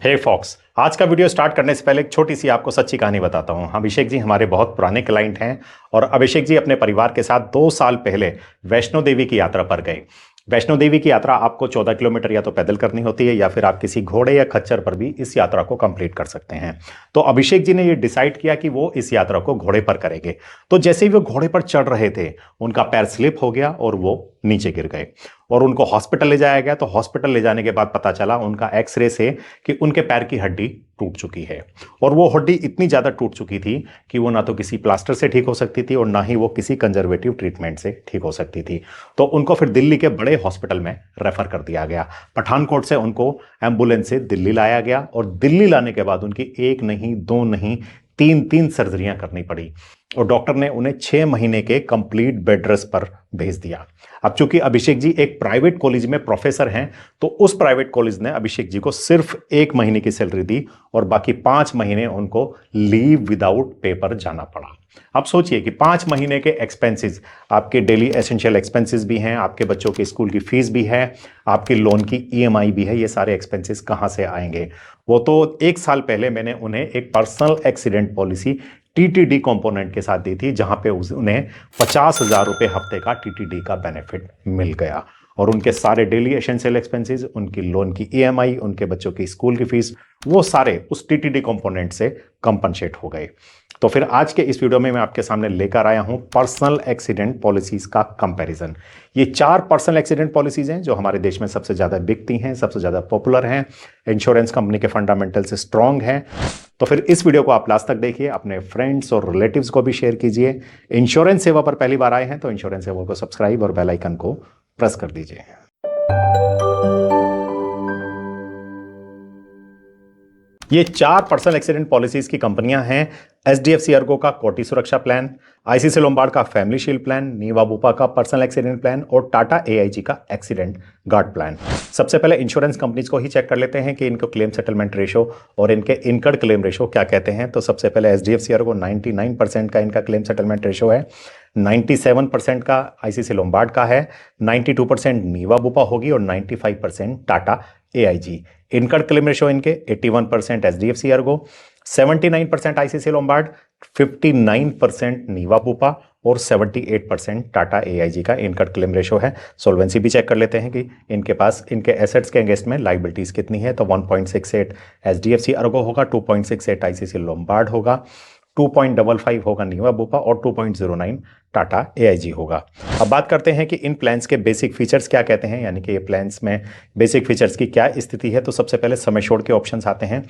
हे fox, आज का video start करने से पहले एक छोटी सी आपको सच्ची कहानी बताता हूं। अभिषेक जी हमारे बहुत पुराने क्लाइंट हैं और अभिषेक जी अपने परिवार के साथ 2 साल पहले वैष्णो देवी की यात्रा पर गए। वैष्णो देवी की यात्रा आपको 14 किलोमीटर या तो पैदल करनी होती है या फिर आप किसी घोड़े या खच्चर पर भी इस यात्रा को कंप्लीट कर सकते हैं। तो अभिषेक जी ने ये डिसाइड किया कि वो इस यात्रा को घोड़े पर करेंगे। तो जैसे ही वो घोड़े पर चढ़ रहे थे, उनका पैर स्लिप हो गया और वो नीचे गिर गए और उनको हॉस्पिटल ले जाया गया। तो हॉस्पिटल ले जाने के बाद पता चला उनका एक्सरे से कि उनके पैर की हड्डी टूट चुकी है और वो हड्डी इतनी ज्यादा टूट चुकी थी कि वो ना तो किसी प्लास्टर से ठीक हो सकती थी और ना ही वो किसी कंजर्वेटिव ट्रीटमेंट से ठीक हो सकती थी। तो उनको फिर दिल्ली के बड़े हॉस्पिटल में रेफर कर दिया गया। पठानकोट से उनको एम्बुलेंस से दिल्ली लाया गया और दिल्ली लाने के बाद उनकी एक नहीं, दो नहीं, तीन तीन सर्जरियां करनी पड़ी और डॉक्टर ने उन्हें 6 महीने के कंप्लीट बेड रेस्ट पर भेज दिया। अब चूंकि अभिषेक जी एक प्राइवेट कॉलेज में प्रोफेसर हैं, तो उस प्राइवेट कॉलेज ने अभिषेक जी को सिर्फ 1 महीने की सैलरी दी और बाकी 5 महीने उनको लीव विदाउट पे पर जाना पड़ा। अब सोचिए कि 5 महीने के एक्सपेंसेस, आपके डेली एसेंशियल एक्सपेंसेस भी हैं, आपके बच्चों के स्कूल की फीस भी है, आपकी लोन की ईएमआई भी है, ये सारे एक्सपेंसेस कहां से आएंगे। वो तो 1 साल पहले मैंने उन्हें एक personal accident policy TTD component के साथ दी थी, जहां पे उन्हें 50,000 रुपए हफ्ते का टीटीडी का बेनिफिट मिल गया और उनके सारे डेली एसेंशियल एक्सपेंसेस, उनकी लोन की ईएमआई, उनके बच्चों की स्कूल की फीस, वो सारे उस टीटीडी कंपोनेंट से कंपनसेट हो गए। तो फिर आज के इस वीडियो में मैं आपके सामने लेकर आया हूं पर्सनल एक्सीडेंट पॉलिसीज का कंपैरिजन। ये 4 पर्सनल एक्सीडेंट पॉलिसीज हैं जो हमारे देश में सबसे ज्यादा बिकती हैं, सबसे ज्यादा पॉपुलर हैं, इंश्योरेंस कंपनी के फंडामेंटल से स्ट्रांग हैं। तो फिर इस वीडियो को आप लास्ट तक देखिए, अपने फ्रेंड्स और रिलेटिव्स को भी शेयर कीजिए। इंश्योरेंस सेवा पर पहली बार आए हैं तो इंश्योरेंस सेवा को सब्सक्राइब और बेल आइकन को प्रेस कर दीजिए। ये 4 पर्सनल एक्सीडेंट पॉलिसीज की कंपनियां हैं। एचडीएफसी अर्गो का कोटि सुरक्षा प्लान, आईसीसी लोम्बार्ड का फैमिली शील्ड प्लान, नीवा बुपा का पर्सनल एक्सीडेंट प्लान और टाटा एआईजी का एक्सीडेंट गार्ड प्लान। सबसे पहले इंश्योरेंस कंपनीज को ही चेक कर लेते हैं कि इनको क्लेम सेटलमेंट रेशो और इनके इनकर्ड क्लेम रेशो क्या कहते हैं। तो सबसे पहले एचडीएफसी अर्गो 99% का इनका क्लेम सेटलमेंट रेशो है, 97% का आईसीसी लोम्बार्ड का है, 92% नीवा बुपा होगी और 95% Tata AIG. Incurred claim ratio इनके 81% HDFC Ergo, 79% ICICI Lombard, 59% Niva Bupa और 78% टाटा एआईजी का इनकर्ड क्लेम रेशो है। सोल्वेंसी भी चेक कर लेते हैं कि इनके पास इनके एसेट्स के अगेंस्ट में लाइबिलिटीज कितनी है। तो 1.68 एचडीएफसी अर्गो होगा, 2.68 आईसीसी लोम्बार्ड होगा, 2.55 होगा नीवा बुपा और 2.09 टाटा एआईजी होगा। अब बात करते हैं कि इन प्लान्स के बेसिक फीचर्स क्या कहते हैं, यानी कि ये प्लान्स में बेसिक फीचर्स की क्या स्थिति है। तो सबसे पहले समय छोड़ के ऑप्शंस आते हैं।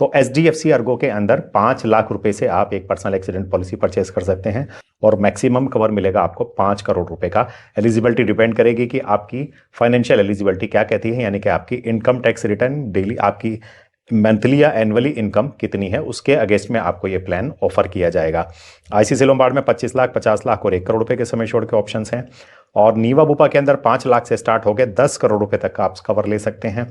तो एचडीएफसी अर्गो के अंदर 5 लाख रुपए से आप एक पर्सनल एक्सीडेंट पॉलिसी परचेस कर सकते हैं और मैक्सिमम कवर मिलेगा आपको 5 करोड़ रुपए का। एलिजिबिलिटी डिपेंड करेगी कि आपकी फाइनेंशियल एलिजिबिलिटी क्या कहती है, यानी कि आपकी इनकम टैक्स रिटर्न, डेली आपकी मंथली या एनुअली इनकम कितनी है, उसके अगेंस्ट में आपको ये प्लान ऑफर किया जाएगा। आईसीसी लोम्बार्ड में 25 लाख, 50 लाख और 1 करोड़ रुपए के समय छोड़ के ऑप्शंस हैं और नीवा बुपा के अंदर 5 लाख से स्टार्ट हो गए 10 करोड़ रुपए तक का आप कवर ले सकते हैं।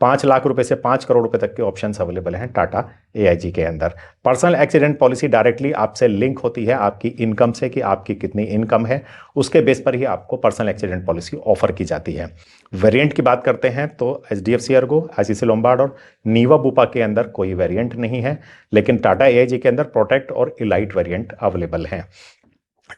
5 लाख रुपए से 5 करोड़ रुपए तक के ऑप्शंस अवेलेबल हैं टाटा एआईजी के अंदर। पर्सनल एक्सीडेंट पॉलिसी डायरेक्टली आपसे लिंक होती है आपकी इनकम से कि आपकी कितनी इनकम है, उसके बेस पर ही आपको पर्सनल एक्सीडेंट पॉलिसी ऑफर की जाती है। वेरिएंट की बात करते हैं तो एचडीएफसी अर्गो, आईसीसी लोम्बार्ड और नीवा बुपा के अंदर कोई वेरिएंट नहीं है, लेकिन टाटा एआईजी के अंदर प्रोटेक्ट और इलाइट वेरिएंट अवेलेबल हैं।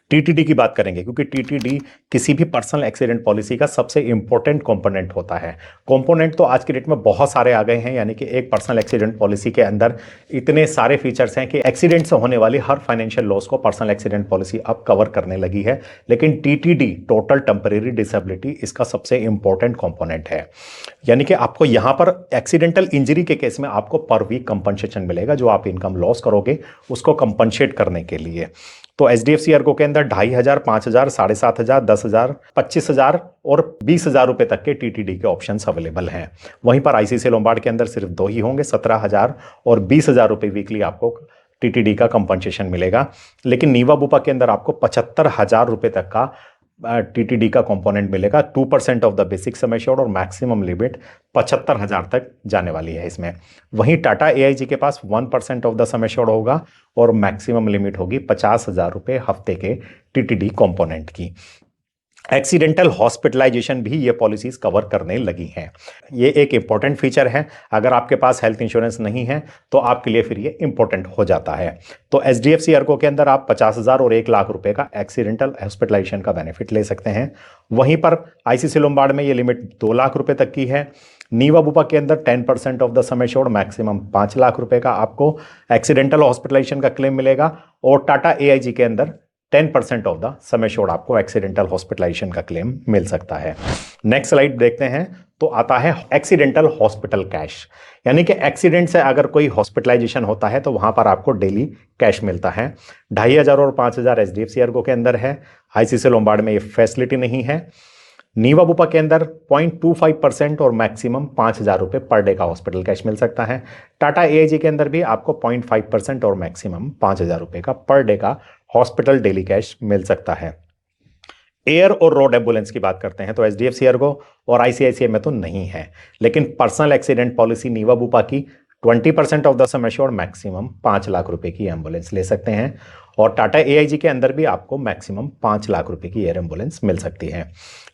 टीटीडी की बात करेंगे क्योंकि टीटीडी किसी भी पर्सनल एक्सीडेंट पॉलिसी का सबसे इंपॉर्टेंट कंपोनेंट होता है। कंपोनेंट तो आज के डेट में बहुत सारे आ गए हैं, यानी कि एक पर्सनल एक्सीडेंट पॉलिसी के अंदर इतने सारे फीचर्स हैं कि एक्सीडेंट से होने वाली हर फाइनेंशियल लॉस को पर्सनल एक्सीडेंट पॉलिसी अब कवर करने लगी है। लेकिन टीटीडी, टोटल टेम्परेरी डिसेबिलिटी, इसका सबसे इंपॉर्टेंट कंपोनेंट है, यानी कि आपको यहां पर एक्सीडेंटल इंजरी के केस में आपको पर वीक कंपनसेशन मिलेगा, जो आप इनकम लॉस करोगे उसको कंपनसेट करने के लिए। तो एचडीएफसी अर्गो के अंदर 2,500, 5,000, 7,500, 10,000, 25,000 और 20,000 रुपए तक के टीटीडी के ऑप्शंस अवेलेबल हैं। वहीं पर आईसीसी लोम्बार्ड के अंदर सिर्फ 2 ही होंगे, 17,000 और 20,000 रुपए वीकली आपको टीटीडी का कंपनसेशन मिलेगा। लेकिन नीवा बुपा के अंदर आपको 75,000 रुपए तक का टीटीडी का कंपोनेंट मिलेगा, 2% of the basic sum assured और मैक्सिमम लिमिट 75,000 तक जाने वाली है इसमें। वहीं टाटा एआईजी के पास 1% ऑफ द सम एश्योर्ड होगा और मैक्सिमम लिमिट होगी 50,000 रुपए हफ्ते के टीटीडी कंपोनेंट की। एक्सीडेंटल हॉस्पिटलाइजेशन भी ये पॉलिसीज कवर करने लगी हैं। ये एक इंपॉर्टेंट फीचर है, अगर आपके पास हेल्थ इंश्योरेंस नहीं है तो आपके लिए फिर ये इंपॉर्टेंट हो जाता है। तो एचडीएफसी अर्को के अंदर आप 50,000 और 1 लाख रुपए का एक्सीडेंटल हॉस्पिटलाइजेशन का बेनिफिट ले सकते हैं। वहीं पर आईसीसी लोम्बार्ड में ये लिमिट 2 लाख रुपए तक की है। नीवा बुपा के अंदर 10% of the sum assured maximum 5 lakh रुपए का आपको एक्सीडेंटल हॉस्पिटलाइजेशन का क्लेम मिलेगा। और टाटा एआईजी के अंदर 10% ऑफ द सम एश्योर्ड आपको एक्सीडेंटल हॉस्पिटलाइजेशन का क्लेम मिल सकता है। नेक्स्ट स्लाइड देखते हैं तो आता है एक्सीडेंटल हॉस्पिटल कैश, यानी कि एक्सीडेंट से अगर कोई हॉस्पिटलाइजेशन होता है तो वहां पर आपको डेली कैश मिलता है। 2,500 और 5,000 एचडीएफसी अर्गो के अंदर है। आईसीसी लोम्बार्ड में ये फैसिलिटी नहीं है। नीवा बुपा के अंदर 0.25% और मैक्सिमम 5,000 रुपए पर डे का हॉस्पिटल कैश मिल सकता है। टाटा एआईजी के अंदर भी आपको 0.5% और मैक्सिमम 5,000 रुपए का पर डे का हॉस्पिटल डेली कैश मिल सकता है। एयर और रोड एम्बुलेंस की बात करते हैं तो एचडीएफसी अर्गो और आईसीआईसीआई में तो नहीं है, लेकिन पर्सनल एक्सीडेंट पॉलिसी नीवा बुपा की 20% of the sum assured maximum 5 lakh रुपए की एम्बुलेंस ले सकते हैं। और टाटा एआईजी के अंदर भी आपको मैक्सिमम 5 लाख रुपए की एयर एम्बुलेंस मिल सकती है।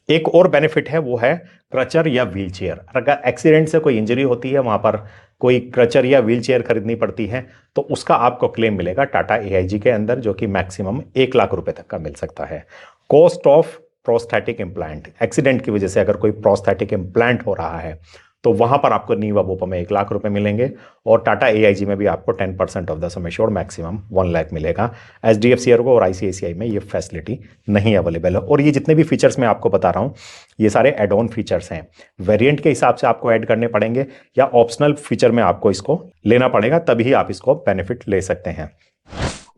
एक और बेनिफिट है, वो है क्रचर या व्हील चेयर। अगर एक्सीडेंट से कोई इंजरी होती है, वहां पर कोई क्रचर या व्हील चेयर खरीदनी पड़ती है, तो उसका आपको क्लेम मिलेगा टाटा एआईजी के अंदर, जो कि मैक्सिमम 1 लाख रुपए तक का मिल सकता है। Cost of prosthetic implant, accident की वजह से अगर कोई प्रोस्थेटिक इम्प्लांट हो रहा है तो वहां पर आपको नीवा बुपा में 1 लाख रुपए मिलेंगे। और टाटा एआईजी में भी आपको 10% of the sum assured maximum 1 lakh मिलेगा। एचडीएफसी अर्गो और आईसीआईसीआई में ये फैसिलिटी नहीं अवेलेबल है। और ये जितने भी फीचर्स मैं आपको बता रहा हूं, ये सारे एड ऑन फीचर्स हैं। वेरिएंट के हिसाब से आपको ऐड करने पड़ेंगे या ऑप्शनल फीचर में आपको इसको लेना पड़ेगा, तभी आप इसको बेनिफिट ले सकते हैं।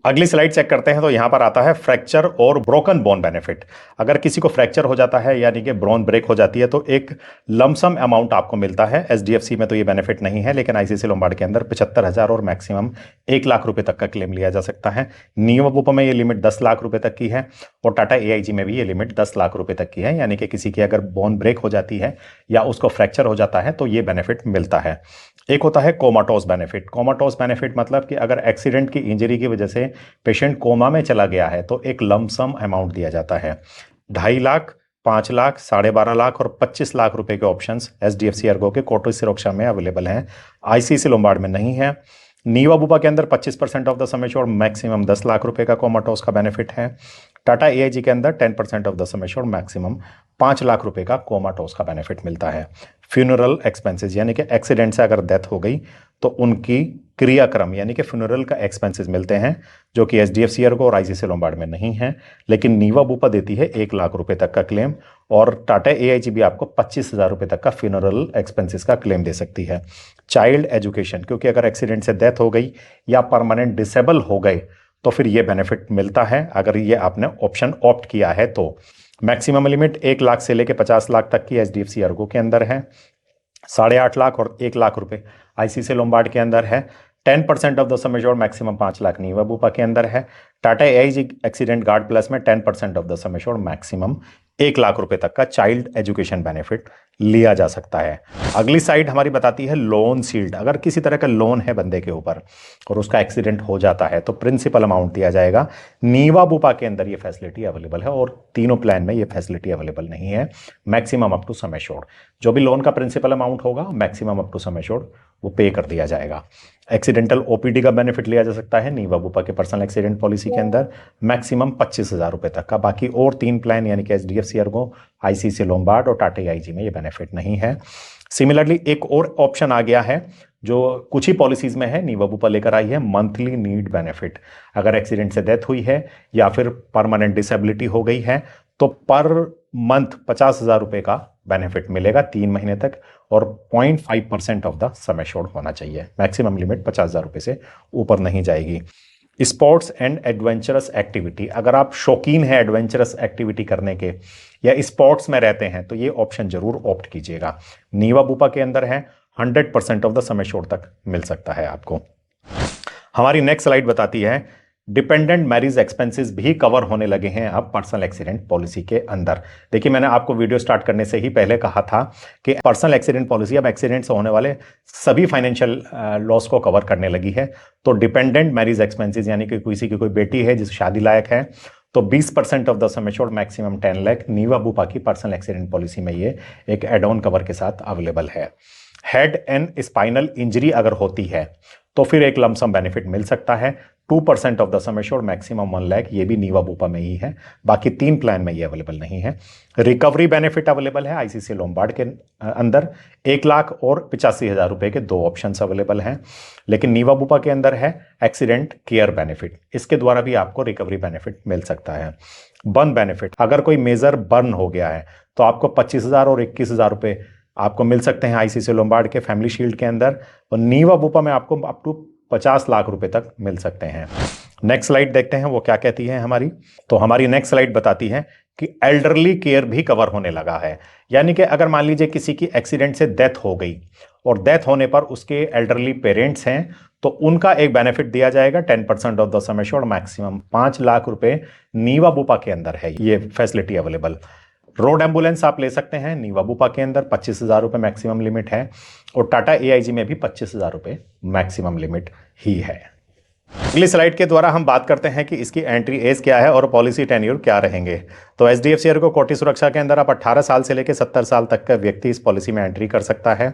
अगली स्लाइड चेक करते हैं तो यहां पर आता है फ्रैक्चर और ब्रोकन बोन बेनिफिट। अगर किसी को फ्रैक्चर हो जाता है यानी कि बोन ब्रेक हो जाती है तो एक लमसम अमाउंट आपको मिलता है। एचडीएफसी में तो ये बेनिफिट नहीं है, लेकिन आईसीसी लोम्बार्ड के अंदर 75,000 और मैक्सिमम 1 लाख रुपए तक का क्लेम लिया जा सकता है। नीवा बुपा में ये लिमिट 10 लाख रुपए तक की है और टाटा एआईजी में भी ये लिमिट 10 लाख रुपए तक की है, यानी कि किसी की अगर बोन ब्रेक हो जाती है या उसको फ्रैक्चर हो जाता है तो ये बेनिफिट मिलता है। एक होता है कोमाटोस बेनिफिट। कोमाटोस बेनिफिट मतलब कि अगर एक्सीडेंट की इंजरी की वजह से पेशेंट कोमा में चला गया है तो एक लमसम अमाउंट दिया जाता है। 2.5 लाख, 5 लाख, 12.5 लाख और 25 लाख रुपए के ऑप्शंस एचडीएफसी अर्गो के कोटो सुरक्षा में अवेलेबल हैं। आईसीसी लोम्बार्ड में नहीं है। नीवा बुपा के अंदर 25% of the sum assured maximum 10 lakh रुपए का कोमाटोस का बेनिफिट है। टाटा एआईजी के अंदर 10% of the sum assured maximum 5 lakh रुपए का कोमाटोस का बेनिफिट मिलता है। फ्यूनरल एक्सपेंसेस, यानी कि एक्सीडेंट से अगर डेथ हो गई तो उनकी क्रियाक्रम यानी कि फ्यूनरल का एक्सपेंसेस मिलते हैं, जो कि एचडीएफसी अर्गो और आईसीसी लोम्बार्ड में नहीं है, लेकिन नीवा बुपा देती है 1 लाख रुपए तक का क्लेम। और टाटा एआईजी भी आपको 25,000 रुपए तक का फ्यूनरल एक्सपेंसेस का क्लेम दे सकती है। चाइल्ड एजुकेशन, क्योंकि अगर एक्सीडेंट से डेथ हो गई या परमानेंट डिसेबल हो गए तो फिर ये बेनिफिट मिलता है, अगर ये आपने ऑप्शन ऑप्ट किया है तो। मैक्सिमम लिमिट 1 लाख से लेकर 50 लाख तक की एचडीएफसी अर्गो के अंदर है। 8.5 लाख और 1 लाख रुपए आईसीसी लोम्बार्ड के अंदर है। 10% of the sum assured maximum 5 lakh Niva Bupa के अंदर है। Tata AIG accident guard plus में 10% of the sum assured maximum 1 lakh रुपए तक का चाइल्ड एजुकेशन बेनिफिट लिया जा सकता है। अगली साइड हमारी बताती है लोन शील्ड। अगर किसी तरह का लोन है बंदे के ऊपर और उसका एक्सीडेंट हो जाता है तो प्रिंसिपल अमाउंट दिया जाएगा। नीवा बुपा के अंदर ये फैसिलिटी अवेलेबल है और तीनों प्लान में ये फैसिलिटी अवेलेबल नहीं है। Maximum up to sum assured, जो भी लोन का प्रिंसिपल अमाउंट होगा maximum up to sum assured वो पे कर दिया जाएगा। एक्सीडेंटल ओपीडी का बेनिफिट लिया जा सकता है नीवा बुपा के पर्सनल एक्सीडेंट पॉलिसी के अंदर मैक्सिमम 25,000 रुपए तक का। बाकी और 3 प्लान यानी कि एचडीएफसी अर्गो, आईसीसी लोम्बार्ड और टाटा एआईजी में ये बेनिफिट नहीं है। सिमिलरली एक और ऑप्शन आ गया है जो कुछ ही पॉलिसीज में है, नीवा बुपा लेकर आई है, मंथली नीड बेनिफिट। अगर एक्सीडेंट से डेथ हुई है या फिर परमानेंट डिसेबिलिटी हो गई है तो पर मंथ 50,000 रुपए का बेनिफिट मिलेगा 3 महीने तक और 0.5% ऑफ द सम एश्योर्ड होना चाहिए। मैक्सिमम लिमिट 50,000 रुपए से ऊपर नहीं जाएगी। स्पोर्ट्स एंड एडवेंचरस एक्टिविटी, अगर आप शौकीन हैं एडवेंचरस एक्टिविटी करने के या स्पोर्ट्स में रहते हैं तो ये ऑप्शन जरूर ऑप्ट कीजिएगा। नीवा बुपा के अंदर है, 100% ऑफ द सम एश्योर्ड तक मिल सकता है आपको। हमारी नेक्स्ट स्लाइड बताती है डिपेंडेंट मैरिज एक्सपेंसेस भी कवर होने लगे हैं अब पर्सनल एक्सीडेंट पॉलिसी के अंदर। देखिए, मैंने आपको वीडियो स्टार्ट करने से ही पहले कहा था कि पर्सनल एक्सीडेंट पॉलिसी अब एक्सीडेंट से होने वाले सभी फाइनेंशियल लॉस को कवर करने लगी है। तो डिपेंडेंट मैरिज एक्सपेंसेस यानी कि किसी की कोई बेटी है जिस शादी लायक है तो 20% of the sum assured maximum 10 lakh Niva Bupa की पर्सनल एक्सीडेंट पॉलिसी में ये एक एड ऑन कवर के साथ अवेलेबल है। हेड एंड स्पाइनल इंजरी अगर होती है तो फिर एक लमसम बेनिफिट मिल सकता है। 2% of the sum assured maximum 1 lakh, ये भी नीवा बुपा में ही है, बाकी 3 प्लान में ये अवेलेबल नहीं है। रिकवरी बेनिफिट अवेलेबल है आईसीसी लोम्बार्ड के अंदर 1 लाख और 85,000 रुपए के 2 ऑप्शन अवेलेबल हैं। लेकिन नीवा बुपा के अंदर है एक्सीडेंट केयर बेनिफिट, इसके द्वारा भी आपको रिकवरी बेनिफिट मिल सकता है। बर्न बेनिफिट, अगर कोई मेजर बर्न हो गया है तो आपको 25,000 और 21,000 रुपए आपको मिल सकते हैं आईसीसी लोम्बार्ड के फैमिली शील्ड के अंदर, और नीवा बुपा में आपको अप टू 50 लाख रुपए तक मिल सकते हैं। नेक्स्ट स्लाइड देखते हैं वो क्या कहती है हमारी। तो हमारी नेक्स्ट स्लाइड बताती है कि एल्डरली केयर भी कवर होने लगा है। यानी कि अगर मान लीजिए किसी की एक्सीडेंट से डेथ हो गई और डेथ होने पर उसके एल्डरली पेरेंट्स हैं तो उनका एक बेनिफिट दिया जाएगा 10% of the sum assured maximum 5 lakh रुपए नीवा बुपा के अंदर है ये फैसिलिटी अवेलेबल। रोड एम्बुलेंस आप ले सकते हैं नीवा बुपा के अंदर 25,000 रुपए मैक्सिमम लिमिट है, और टाटा एआईजी में भी 25,000 रुपए मैक्सिमम लिमिट ही है। अगली स्लाइड के द्वारा हम बात करते हैं कि इसकी एंट्री एज क्या है और पॉलिसी टेन्योर क्या रहेंगे। तो एचडीएफसी अर्गो कोटि सुरक्षा के अंदर आप 18 साल से लेकर 70 साल तक का व्यक्ति इस पॉलिसी में एंट्री कर सकता है।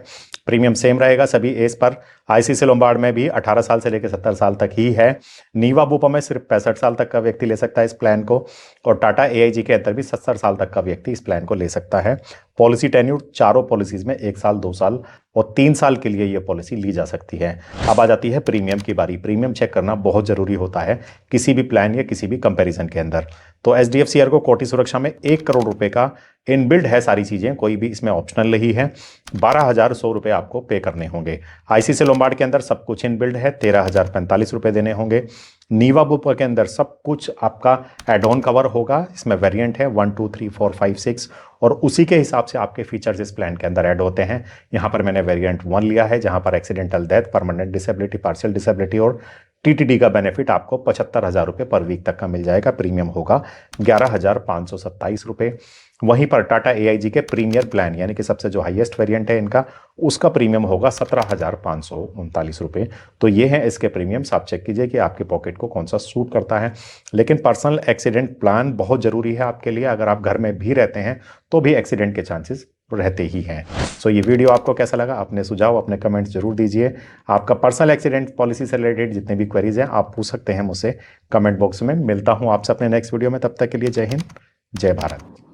प्रीमियम सेम रहेगा सभी एज पर। आईसीसी लोम्बार्ड में भी 18 साल से लेकर 70 साल तक ही है। नीवा बुपा में सिर्फ 65 साल तक का व्यक्ति ले सकता है इस प्लान को, और टाटा एआईजी के अंदर भी 70 साल तक का व्यक्ति इस प्लान को ले सकता है। पॉलिसी टेन्योर चारों पॉलिसीज में 1 साल, 2 साल और 3 साल के लिए ये पॉलिसी ली जा सकती है। अब आ जाती है प्रीमियम की बारी। प्रीमियम चेक करना बहुत जरूरी होता है किसी भी प्लान या किसी भी कंपैरिजन के अंदर। तो एचडीएफसी अर्गो कोटि सुरक्षा में 1 करोड़ रुपए का इनबिल्ड है सारी चीजें, कोई भी इसमें ऑप्शनल नहीं है। 12,100 रुपए आपको पे करने होंगे। आईसीसी लोम्बार्ड के अंदर सब कुछ इनबिल्ड है, 13,045 रुपए देने होंगे। नीवा बुपा के अंदर सब कुछ आपका एड ऑन कवर होगा। इसमें वेरिएंट है 1, 2, 3, 4, 5, 6 और उसी के हिसाब से आपके फीचर्स इस प्लान के अंदर ऐड होते हैं। यहाँ पर मैंने वेरिएंट 1 लिया है जहां पर accidental death, permanent disability, partial disability और टीटीडी का बेनिफिट आपको 75,000 रुपए पर वीक तक का मिल जाएगा। प्रीमियम होगा 11,527 रुपए। वहीं पर टाटा एआईजी के प्रीमियर प्लान यानी कि सबसे जो हाईएस्ट वेरिएंट है इनका, उसका प्रीमियम होगा 17,539 रुपए। तो ये है इसके प्रीमियम्स। आप चेक कीजिए कि आपके पॉकेट को कौन सा सूट करता है। लेकिन पर्सनल एक्सीडेंट प्लान बहुत जरूरी है आपके लिए। अगर आप घर में भी रहते हैं तो भी एक्सीडेंट के चांसेस रहते ही हैं। सो ये वीडियो आपको कैसा लगा, अपने सुझाव अपने कमेंट्स जरूर दीजिए। आपका पर्सनल एक्सीडेंट पॉलिसी से रिलेटेड जितने भी क्वेरीज हैं आप पूछ सकते हैं मुझसे कमेंट बॉक्स में। मिलता हूं आपसे अपने नेक्स्ट वीडियो में, तब तक के लिए जय हिंद, जय भारत।